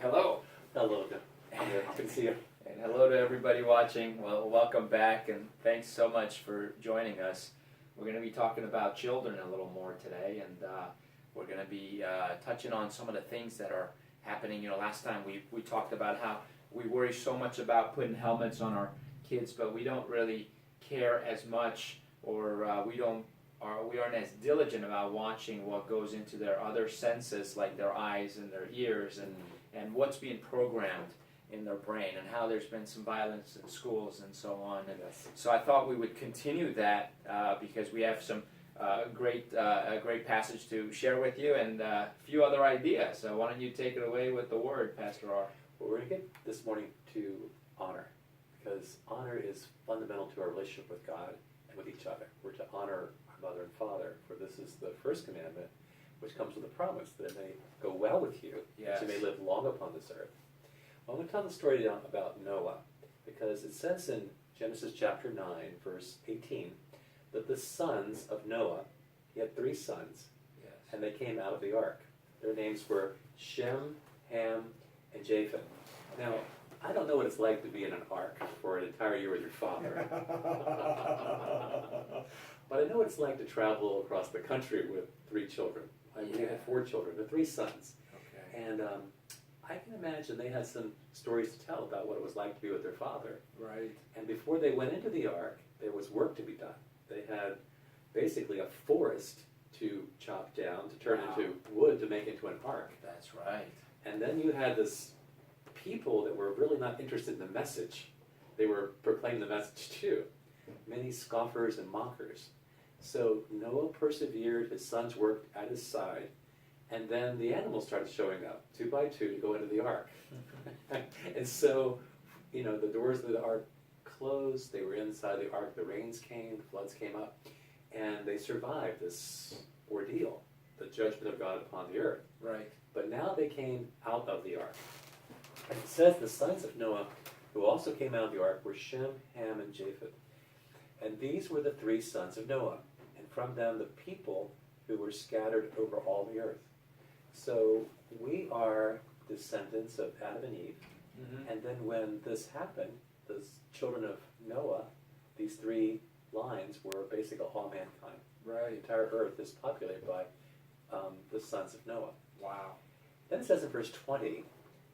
Hello. Hello, Amir. Good to see you. And hello to everybody watching. Well, welcome back, and thanks so much for joining us. We're going to be talking about children a little more today, and we're going to be touching on some of the things that are happening. You know, last time we talked about how we worry so much about putting helmets on our kids, but we don't really care as much, or we aren't as diligent about watching what goes into their other senses, like their eyes and their ears, and what's being programmed in their brain, and how there's been some violence in schools and so on. And so I thought we would continue that because we have some a great passage to share with you, and a few other ideas. So why don't you take it away with the word, Pastor R. Well, we're going to get this morning to honor, because honor is fundamental to our relationship with God and with each other. We're to honor our mother and father, for this is the first commandment, which comes with a promise that it may go well with you, Yes. that you may live long upon this earth. Well, I'm going to tell the story about Noah, because it says in Genesis chapter 9, verse 18, that the sons of Noah, he had 3 sons, Yes. and they came out of the ark. Their names were Shem, Ham, and Japheth. Now, I don't know what it's like to be in an ark for an entire year with your father. But I know what it's like to travel across the country with 3 children. We had 4 children, but 3 sons. Okay. And I can imagine they had some stories to tell about what it was like to be with their father. Right. And before they went into the ark, there was work to be done. They had basically a forest to chop down, to turn Wow. into wood to make into an ark. That's right. And then you had this people that were really not interested in the message. They were proclaiming the message too. Many scoffers and mockers. So Noah persevered, his sons worked at his side, and then the animals started showing up, 2 by 2, to go into the ark. And so, you know, the doors of the ark closed, they were inside the ark, the rains came, the floods came up, and they survived this ordeal, the judgment of God upon the earth. Right. But now they came out of the ark. And it says the sons of Noah, who also came out of the ark, were Shem, Ham, and Japheth. And these were the 3 sons of Noah, and from them the people who were scattered over all the earth. So we are descendants of Adam and Eve. Mm-hmm. And then when this happened, the children of Noah, these 3 lines were basically all mankind. The Right. entire earth is populated by the sons of Noah. Wow. Then it says in verse 20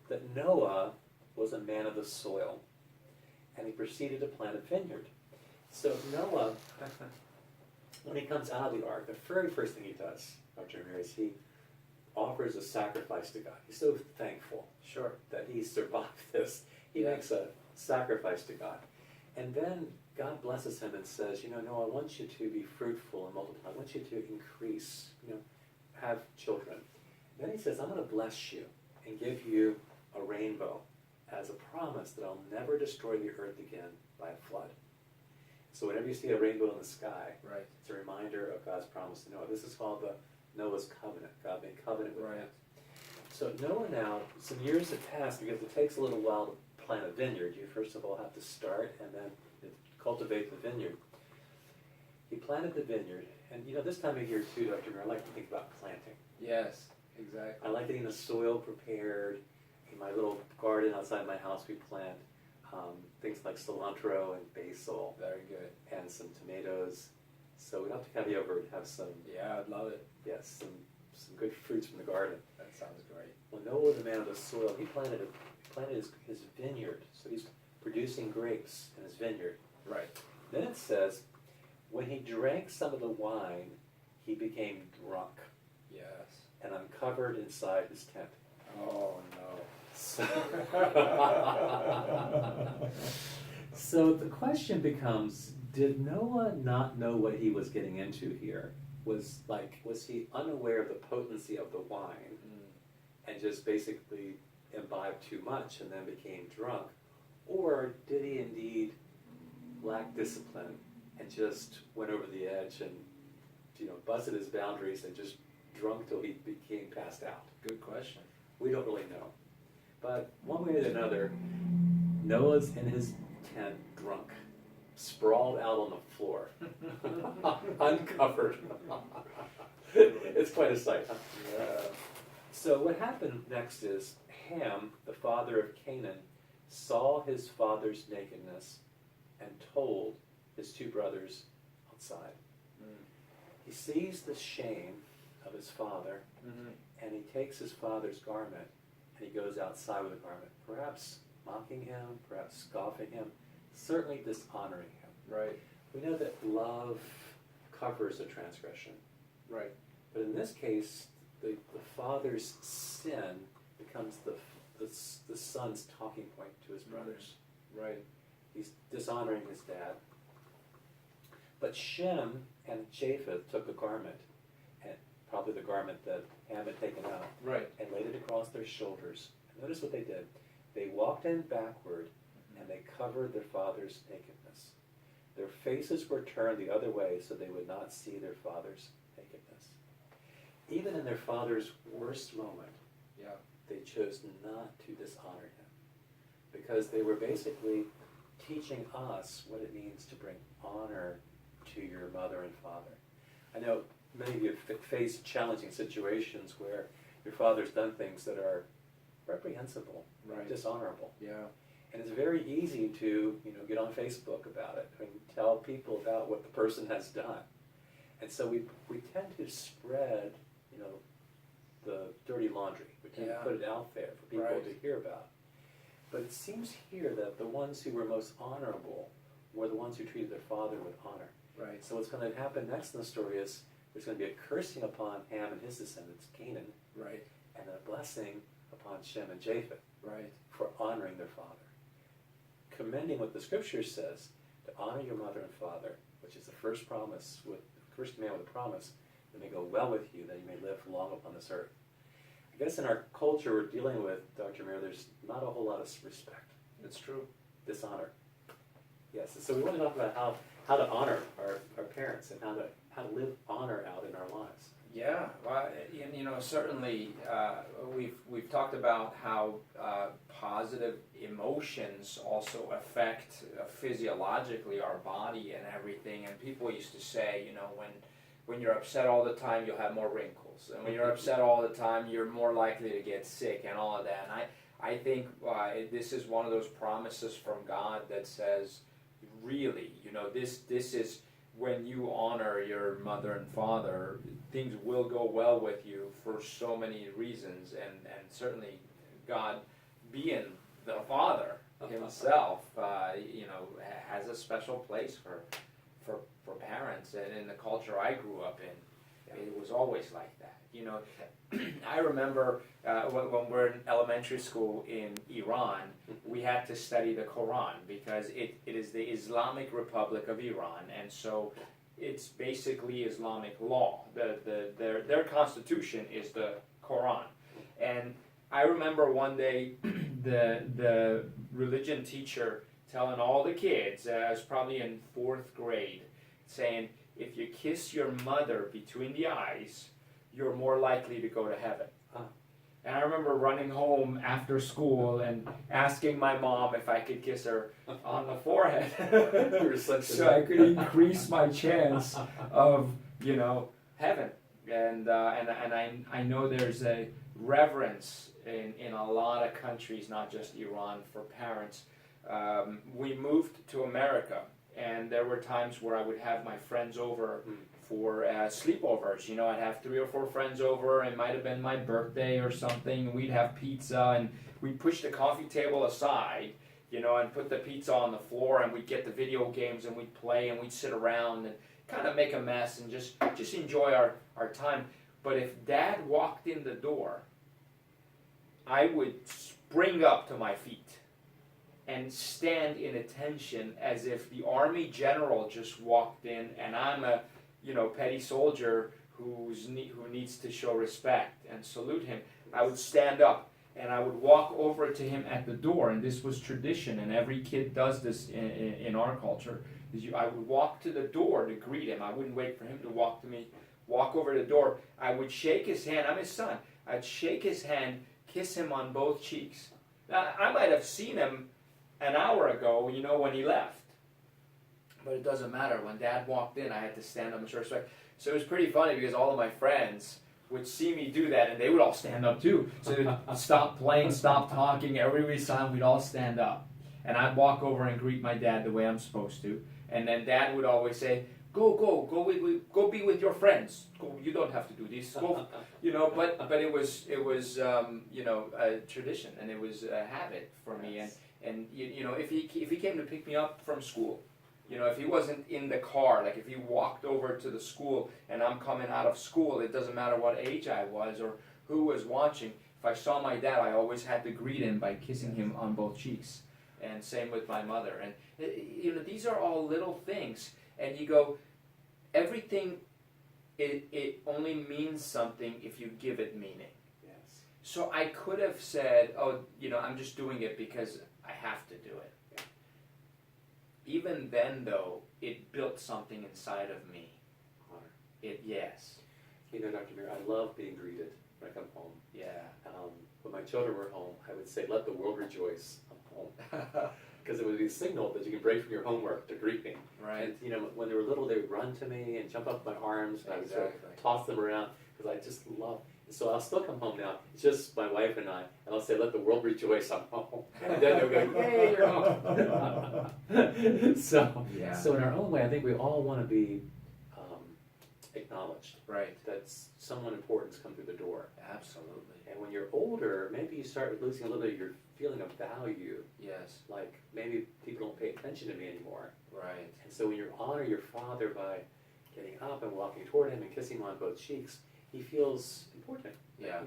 that Noah was a man of the soil, and he proceeded to plant a vineyard. So Noah, when he comes out of the ark, the very first thing he does, Dr. Amir, is he offers a sacrifice to God. He's so thankful Sure. that he survived this. He Yeah. makes a sacrifice to God. And then God blesses him and says, you know, Noah, I want you to be fruitful and multiply. I want you to increase, you know, have children. Then he says, I'm going to bless you and give you a rainbow as a promise that I'll never destroy the earth again by a flood. So whenever you see a rainbow in the sky, Right. it's a reminder of God's promise to Noah. This is called the Noah's covenant. God made covenant with Right. him. So Noah now, some years have passed because it takes a little while to plant a vineyard. You first of all have to start and then cultivate the vineyard. He planted the vineyard, and you know, this time of year too, Dr. Muir, I like to think about planting. Yes. Exactly. I like getting the soil prepared. In my little garden outside my house, we plant things like cilantro and basil Very good. and some tomatoes. So we don't have to have you over to have some, Yeah, I'd love it. yes, some good fruits from the garden. That sounds great. When Noah was a man of the soil, he planted his vineyard. So he's producing grapes in his vineyard. Right. Then it says, when he drank some of the wine, he became drunk Yes. and uncovered inside his tent. Oh no. So the question becomes, did Noah not know what he was getting into here? Was he unaware of the potency of the wine and just basically imbibed too much and then became drunk? Or did he indeed lack discipline and just went over the edge and, you know, busted his boundaries and just drunk till he became passed out? Good question. We don't really know. But one way or another, Noah's in his tent drunk, sprawled out on the floor, uncovered. It's quite a sight, huh? Yeah. So what happened next is Ham, the father of Canaan, saw his father's nakedness and told his two brothers outside. Mm. He sees the shame of his father, Mm-hmm. and he takes his father's garment and he goes outside with the garment, perhaps mocking him, perhaps scoffing him, certainly dishonoring him. Right. We know that love covers a transgression, Right. but in this case, the father's sin becomes the son's talking point to his brothers. Right. He's dishonoring his dad. But Shem and Japheth took a garment, and probably the garment that Ham had taken out, Right. and laid it across their shoulders. And notice what they did. They walked in backward, and they covered their father's nakedness. Their faces were turned the other way so they would not see their father's nakedness. Even in their father's worst moment, Yeah. they chose not to dishonor him, because they were basically teaching us what it means to bring honor to your mother and father. I know many of you have faced challenging situations where your father's done things that are reprehensible, Right. dishonorable. Yeah. And it's very easy to, get on Facebook about it and tell people about what the person has done. And so we tend to spread, the dirty laundry. We tend Yeah. to put it out there for people Right. to hear about. But it seems here that the ones who were most honorable were the ones who treated their father with honor. Right. So what's going to happen next in the story is there's going to be a cursing upon Ham and his descendants, Canaan, Right. and a blessing upon Shem and Japheth Right. for honoring their father. Commending what the scripture says, to honor your mother and father, which is the first command with a promise, that may go well with you, that you may live long upon this earth. I guess in our culture we're dealing with, Dr. Amir, there's not a whole lot of respect, That's true. dishonor. Yes, and so we want to talk about how to honor our parents and how to live honor out in our lives. Yeah, well, and certainly we've talked about how positive emotions also affect physiologically our body and everything. And people used to say, when you're upset all the time, you'll have more wrinkles, and when you're upset all the time, you're more likely to get sick and all of that. And I think this is one of those promises from God that says, really, this is when you honor your mother and father, things will go well with you for so many reasons, and certainly God, being the Father himself, has a special place for parents, and in the culture I grew up in, it was always like that. I remember when we're in elementary school in Iran, we had to study the Quran because it is the Islamic Republic of Iran, and so it's basically Islamic law. Their constitution is the Quran. And I remember one day the religion teacher telling all the kids, I was probably in 4th grade, saying, if you kiss your mother between the eyes, you're more likely to go to heaven. And I remember running home after school and asking my mom if I could kiss her on the forehead so I could increase my chance of, heaven. And I know there's a reverence in a lot of countries, not just Iran, for parents. We moved to America, and there were times where I would have my friends over for sleepovers. I'd have 3 or 4 friends over. It might have been my birthday or something, and we'd have pizza, and we'd push the coffee table aside, and put the pizza on the floor, and we'd get the video games, and we'd play, and we'd sit around and kind of make a mess and just enjoy our time. But if Dad walked in the door, I would spring up to my feet and stand in attention as if the army general just walked in, and I'm a petty soldier who needs to show respect and salute him. I would stand up and I would walk over to him at the door, and this was tradition, and every kid does this in our culture. I would walk to the door to greet him. I wouldn't wait for him to walk to me. Walk over to the door. I would shake his hand. I'm his son. I'd shake his hand, kiss him on both cheeks. Now, I might have seen him an hour ago, when he left. But it doesn't matter. When Dad walked in, I had to stand up and show respect. So it was pretty funny because all of my friends would see me do that, and they would all stand up too. So they'd stop playing, stop talking. Every time we'd all stand up, and I'd walk over and greet my dad the way I'm supposed to. And then Dad would always say, go be with your friends. Go, you don't have to do this. Go, But it was a tradition, and it was a habit for me. And if he came to pick me up from school, if he wasn't in the car, like if he walked over to the school and I'm coming out of school, it doesn't matter what age I was or who was watching. If I saw my dad, I always had to greet him by kissing him on both cheeks. And same with my mother. And these are all little things. And you go, everything, it only means something if you give it meaning. Yes. So I could have said, I'm just doing it because I have to do it. Yeah. Even then, though, it built something inside of me. Honor. Yes. Dr. Amir, I love being greeted when I come home. Yeah. When my children were home, I would say, let the world rejoice, I'm home. Because it would be a signal that you can break from your homework to greet me. Right. And, when they were little, they would run to me and jump up in my arms, and I would sort of Exactly. toss them around, because I just love. So I'll still come home now. It's just my wife and I, and I'll say, let the world rejoice, I'm home. And then they'll go, yay, you're home. So in our own way, I think we all want to be acknowledged. Right. That someone important's come through the door. Absolutely. And when you're older, maybe you start losing a little bit of your feeling of value. Yes. Like, maybe people don't pay attention to me anymore. Right. And so when you honor your father by getting up and walking toward him and kissing him on both cheeks, he feels important. Yeah.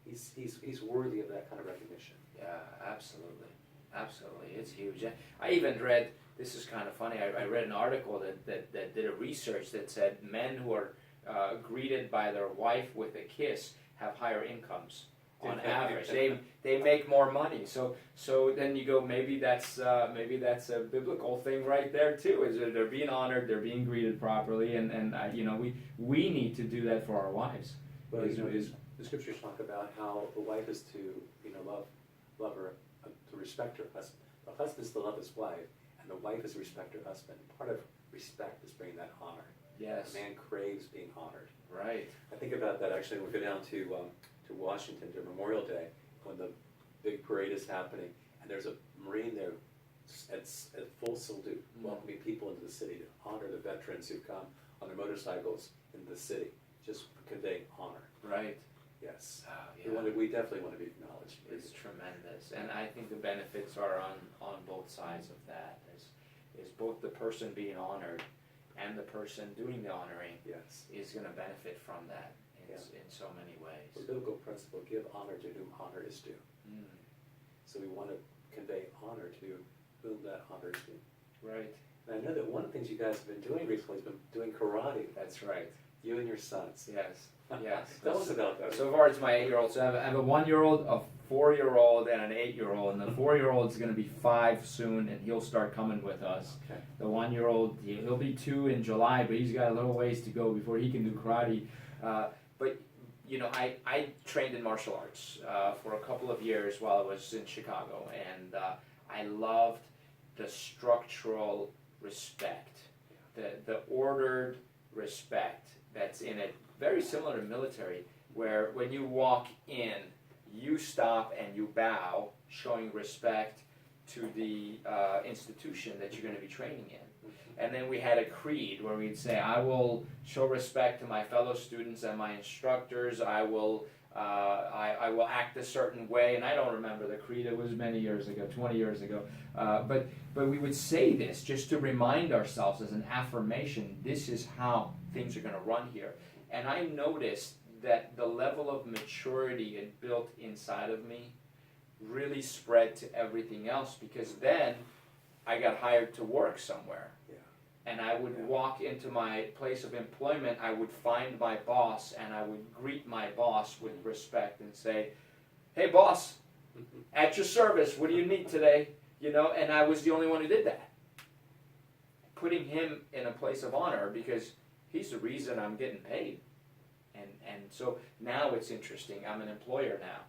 He's worthy of that kind of recognition. Yeah, absolutely. Absolutely. It's huge. I even read, this is kind of funny, I read an article that did a research that said men who are greeted by their wife with a kiss have higher incomes on average. They make more money. So then you go, maybe that's a biblical thing right there too. Is that they're being honored, they're being greeted properly, and we need to do that for our wives. Well, the scriptures talk about how the wife is to love her, to respect her husband. The husband is to love his wife, and the wife is to respect her husband. Part of respect is bringing that honor. Yes. A man craves being honored. Right. I think about that actually when we go down to Washington to Memorial Day, when the big parade is happening, and there's a Marine there at full salute, welcoming people into the city to honor the veterans who come on their motorcycles into the city, just conveying honor. Right. Yes. Oh, yeah. We definitely want to be acknowledged. It's tremendous, and I think the benefits are on both sides of that. Is both the person being honored and the person doing the honoring Yes. is going to benefit from that in so many The ways. biblical principle: give honor to whom honor is due. Mm. So we want to convey honor to whom that honor is due. Right. And I know that one of the things you guys have been doing recently has been doing karate. That's right. You and your sons. Yes. Yes. Tell us about that. So far, it's my 8-year-old. So I have a 1-year-old, a 4-year-old, and an 8-year-old. And the 4-year-old is going to be 5 soon, and he'll start coming with us. Okay. The 1-year-old, he'll be 2 in July, but he's got a little ways to go before he can do karate. But I trained in martial arts for a couple of years while I was in Chicago, and I loved the structural respect, the ordered respect that's in it. Very similar to military, where when you walk in, you stop and you bow, showing respect to the institution that you're going to be training in. And then we had a creed where we'd say, I will show respect to my fellow students and my instructors. I will act a certain way. And I don't remember the creed. It was many years ago, 20 years ago. But we would say this just to remind ourselves as an affirmation, this is how things are going to run here. And I noticed that the level of maturity it built inside of me really spread to everything else, because then I got hired to work somewhere. Yeah. And I would walk into my place of employment, I would find my boss, and I would greet my boss with respect and say, hey boss, at your service, what do you need today? And I was the only one who did that. Putting him in a place of honor, because he's the reason I'm getting paid. And so now it's interesting. I'm an employer now.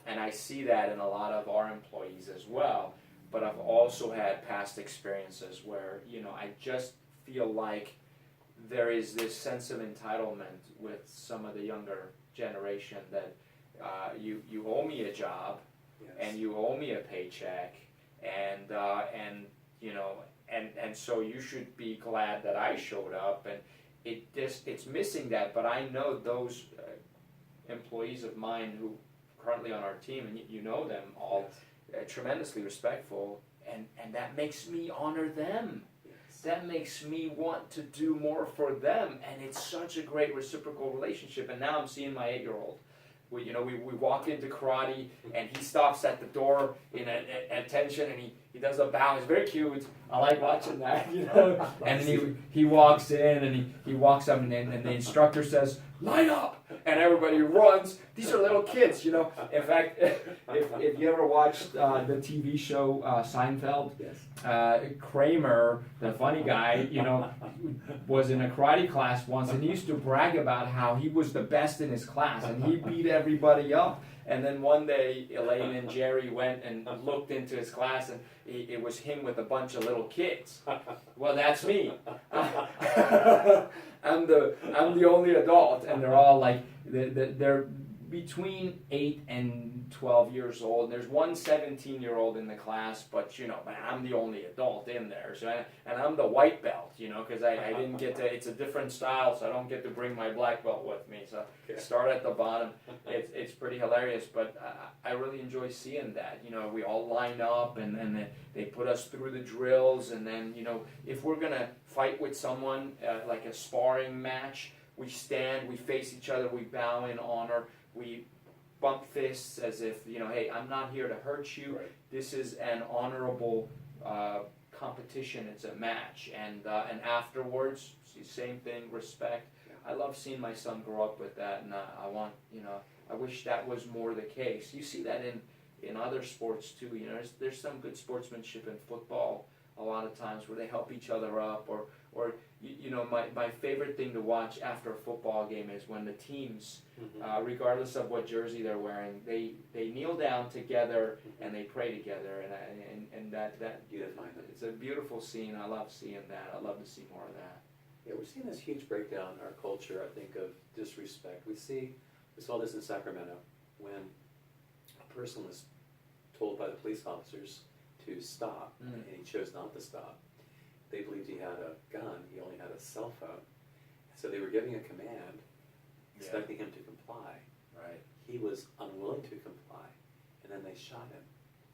And I see that in a lot of our employees as well. But I've also had past experiences where, I just feel like there is this sense of entitlement with some of the younger generation that you owe me a job, Yes. and you owe me a paycheck, and you know, and so you should be glad that I showed up, and it's missing that. But I know those employees of mine who currently on our team, and you know them all, Yes. tremendously respectful, and that makes me honor them. Yes. That makes me want to do more for them, and it's such a great reciprocal relationship. And now I'm seeing my 8-year-old. We walk into karate, and he stops at the door in attention, and he does a bow. He's very cute. I like watching that, you know. And then he walks in, and he walks up, and the instructor says, "Line up!" And everybody runs. These are little kids, you know. In fact, if you ever watched the TV show Seinfeld, Yes. Kramer, the funny guy, you know, was in a karate class once, and he used to brag about how he was the best in his class, and he beat everybody up. And then one day, Elaine and Jerry went and looked into his class, and it was him with a bunch of little kids. Well, that's me. I'm the only adult, and they're all like they're between 8 and 12 years old. There's one 17-year-old in the class, but you know, I'm the only adult in there. So and I'm the white belt, you know, because I didn't get to. It's a different style, so I don't get to bring my black belt with me. So start at the bottom. It's pretty hilarious, but I really enjoy seeing that. You know, we all line up, and they put us through the drills, and then you know, if we're gonna fight with someone like a sparring match, we stand, we face each other, we bow in honor. We bump fists as if, you know, hey, I'm not here to hurt you. Right. This is an honorable competition. It's a match. And afterwards, same thing, respect. Yeah. I love seeing my son grow up with that, and I want, you know, I wish that was more the case. You see that in other sports too. You know, there's some good sportsmanship in football a lot of times where they help each other up, or you know, my favorite thing to watch after a football game is when the teams, regardless of what jersey they're wearing, they kneel down together and they pray together, and that it's a beautiful scene. I love seeing that. I'd love to see more of that. Yeah, we're seeing this huge breakdown in our culture, I think, of disrespect. We saw this in Sacramento when a person was told by the police officers to stop, and he chose not to stop. They believed he had a gun, he only had a cell phone. So they were giving a command, expecting him to comply. Right. He was unwilling to comply, and then they shot him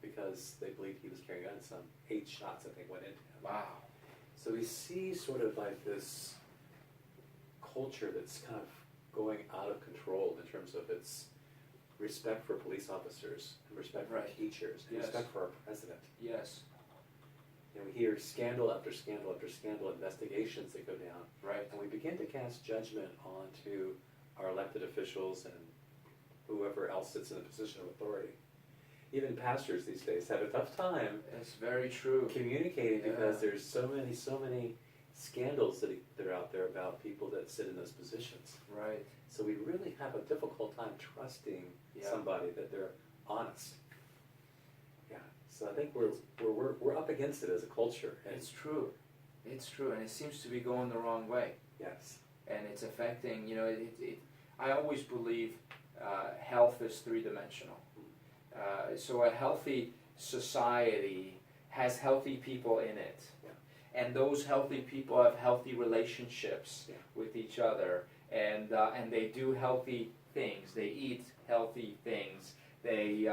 because they believed he was carrying a gun. Some 8 shots, I think, went into him. Wow. So we see sort of like this culture that's kind of going out of control in terms of its respect for police officers, and respect for teachers, and respect for our president. Yes. You know, we hear scandal after scandal after scandal, investigations that go down, Right. and we begin to cast judgment onto our elected officials and whoever else sits in a position of authority. Even pastors these days have a tough time That's very true. communicating because there's so many scandals that are out there about people that sit in those positions. Right. So we really have a difficult time trusting somebody that they're honest. Yeah. So I think we're up against it as a culture. It's true. It's true, and it seems to be going the wrong way. Yes. And it's affecting, you know, I always believe health is 3-dimensional. So a healthy society has healthy people in it. Yeah. And those healthy people have healthy relationships with each other, and they do healthy things. They eat healthy things. They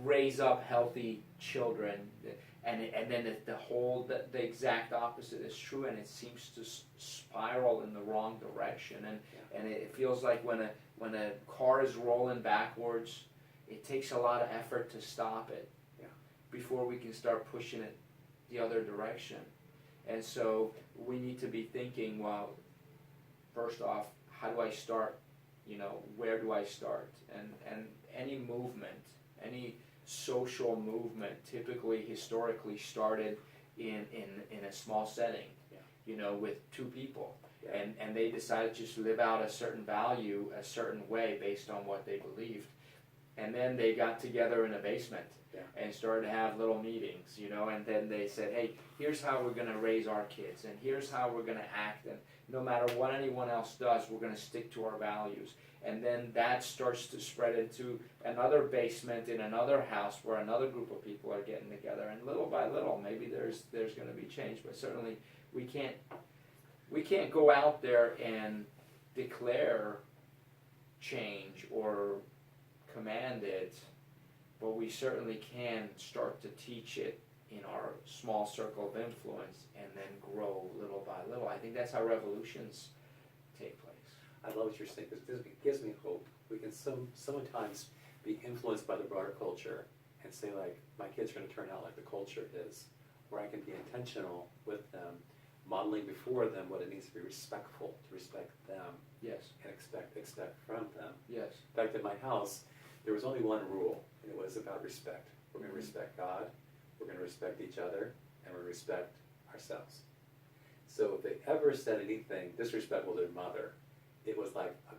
raise up healthy children. And then the exact opposite is true, and it seems to spiral in the wrong direction. And it feels like when a car is rolling backwards, it takes a lot of effort to stop it before we can start pushing it the other direction. And so we need to be thinking, well, first off, how do I start? You know, where do I start? And any movement, any social movement typically historically started in a small setting, you know, with 2 people. And they decided to just live out a certain value a certain way based on what they believed. And then they got together in a basement Yeah. and started to have little meetings, you know, and then they said, hey, here's how we're going to raise our kids, and here's how we're going to act, and no matter what anyone else does, we're going to stick to our values. And then that starts to spread into another basement in another house where another group of people are getting together, and little by little, maybe there's going to be change, but certainly we can't go out there and declare change or command it, but we certainly can start to teach it in our small circle of influence and then grow little by little. I think that's how revolutions take place. I love what you're saying, because it gives me hope. We can sometimes be influenced by the broader culture and say, like, my kids are going to turn out like the culture is, or I can be intentional with them, modeling before them what it means to be respectful, to respect them, Yes. and expect from them. Yes. In fact, in my house, there was only one rule, and it was about respect. We're going to respect God, we're going to respect each other, and we're going to respect ourselves. So if they ever said anything disrespectful to their mother, it was like a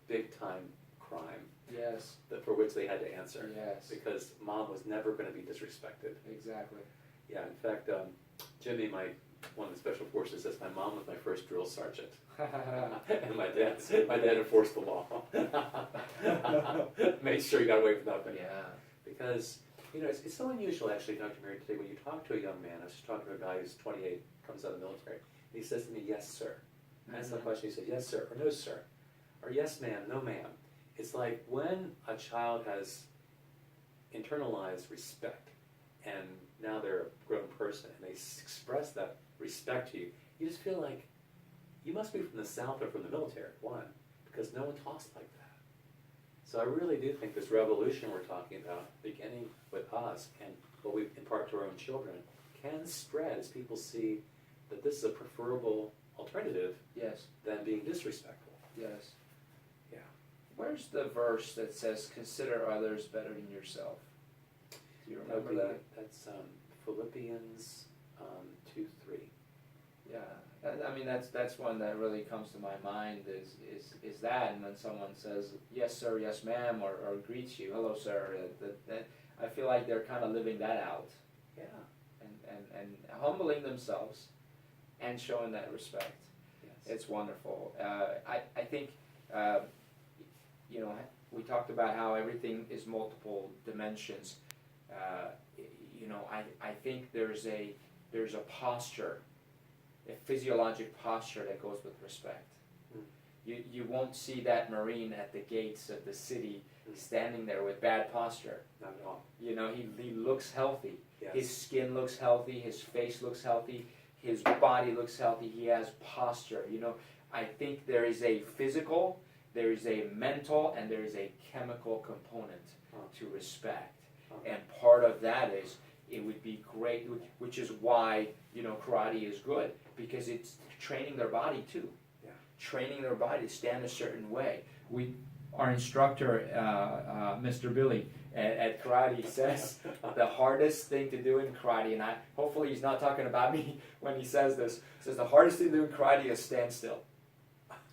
big-time crime Yes. for which they had to answer. Yes. Because mom was never going to be disrespected. Exactly. Yeah, in fact, Jimmy, one of the special forces, says my mom was my first drill sergeant. And my dad enforced the law. Made sure he got away with nothing. Yeah. Because, it's so unusual actually, Dr. Mary, today when you talk to a young man. I was just talking to a guy who's 28, comes out of the military, and he says to me, yes, sir. I asked the question, he said, yes, sir, or no, sir, or yes, ma'am, no, ma'am. It's like when a child has internalized respect, and now they're a grown person, and they express that respect to you, you just feel like you must be from the South or from the military, one, because no one talks like that. So I really do think this revolution we're talking about, beginning with us and what we impart to our own children, can spread as people see that this is a preferable alternative Yes. than being disrespectful. Yes. Yeah. Where's the verse that says, consider others better than yourself? Do you remember that? That's Philippians 2:3. Yeah. I mean, that's one that really comes to my mind is that, and when someone says, yes, sir, yes, ma'am, or greets you, hello, sir, that I feel like they're kind of living that out. Yeah. And humbling themselves and showing that respect. Yes. It's wonderful. I think, we talked about how everything is multiple dimensions. I think there's a posture, a physiologic posture that goes with respect. You won't see that Marine at the gates of the city standing there with bad posture. Not at all. He looks healthy. Yes. His skin looks healthy, his face looks healthy, his body looks healthy, he has posture. I think there is a physical, there is a mental, and there is a chemical component to respect. And part of that is, it would be great, which is why, karate is good, because it's training their body too. Yeah. Training their body to stand a certain way. Our instructor, Mr. Billy, at karate says the hardest thing to do in karate, and hopefully he's not talking about me when he says this, says the hardest thing to do in karate is stand still.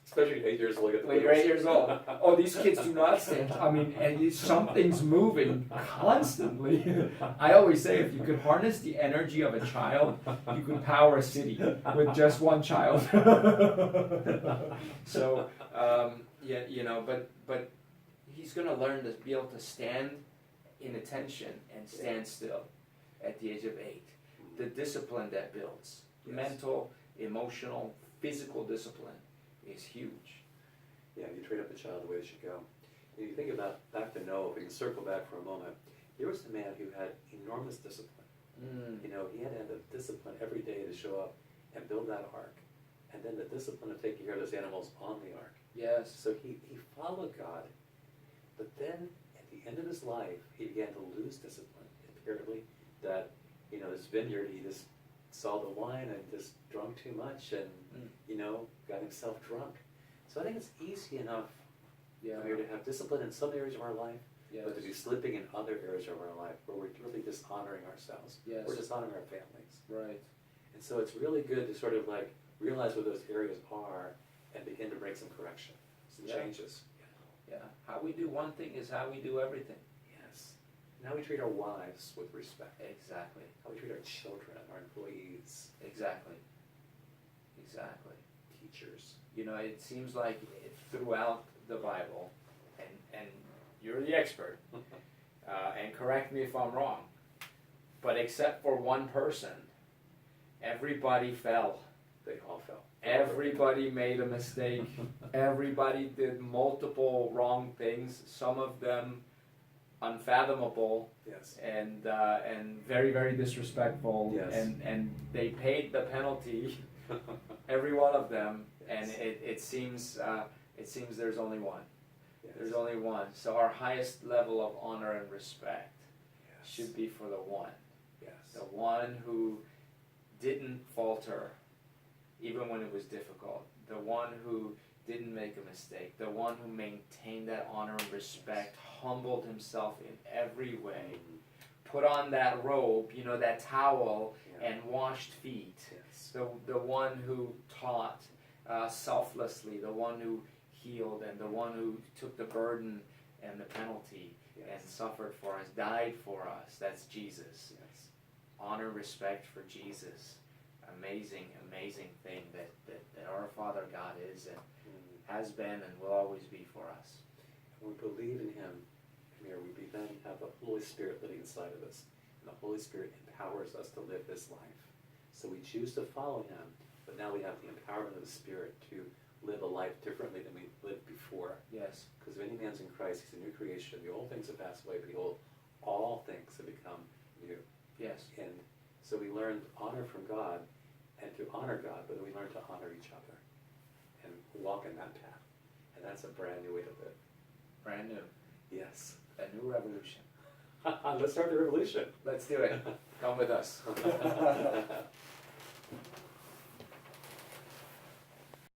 Especially at 8 years old. When you're 8 years old. Oh, these kids do not stand. I mean, and something's moving constantly. I always say, if you could harness the energy of a child, you could power a city with just one child. So, but he's going to learn to be able to stand in attention and stand still at the age of 8. The discipline that builds, mental, emotional, physical discipline, is huge. Yeah, you train up the child the way it should go. And you think about back to Noah, if we can circle back for a moment, here was a man who had enormous discipline. He had to have the discipline every day to show up and build that ark. And then the discipline of taking care of those animals on the ark. Yes. So he followed God, but then at the end of his life, he began to lose discipline, apparently, that, this vineyard, he just saw the wine and just drunk too much and, got himself drunk. So I think it's easy enough Amir, to have discipline in some areas of our life, but to be slipping in other areas of our life where we're really dishonoring ourselves. Yes. We're dishonoring our families. Right. And so it's really good to sort of realize what those areas are and begin to bring some correction, some changes. Yeah. How we do one thing is how we do everything. Yes. And how we treat our wives with respect. Exactly. How we treat our children, our employees, Exactly. Exactly. teachers. You know, it seems like throughout the Bible, and you're the expert, and correct me if I'm wrong, but except for one person, everybody fell. They all fell. Everybody made a mistake. Everybody did multiple wrong things. Some of them unfathomable. Yes. And very, very disrespectful. Yes. And they paid the penalty. Every one of them. Yes. And it seems there's only one. Yes. There's only one. So our highest level of honor and respect Yes. should be for the one. Yes. The one who didn't falter even when it was difficult. The one who didn't make a mistake. The one who maintained that honor and respect, humbled himself in every way, put on that robe, you know, that towel, Yeah. and washed feet. Yes. The one who taught selflessly, the one who healed, and the one who took the burden and the penalty and Yes. suffered for us, died for us. That's Jesus. Yes. Honor, respect for Jesus. Amazing, amazing thing that our Father God is and has been and will always be for us. When we believe in Him, Amir, we then have the Holy Spirit living inside of us. And the Holy Spirit empowers us to live this life. So we choose to follow Him, but now we have the empowerment of the Spirit to live a life differently than we lived before. Yes. Because if any man's in Christ, he's a new creation. The old things have passed away, behold, all things have become new. Yes. And so we learn honor from God and to honor God, but then we learn to honor each other and walk in that path. And that's a brand new way to live. Brand new. Yes. A new revolution. Let's start the revolution. Let's do it. Come with us.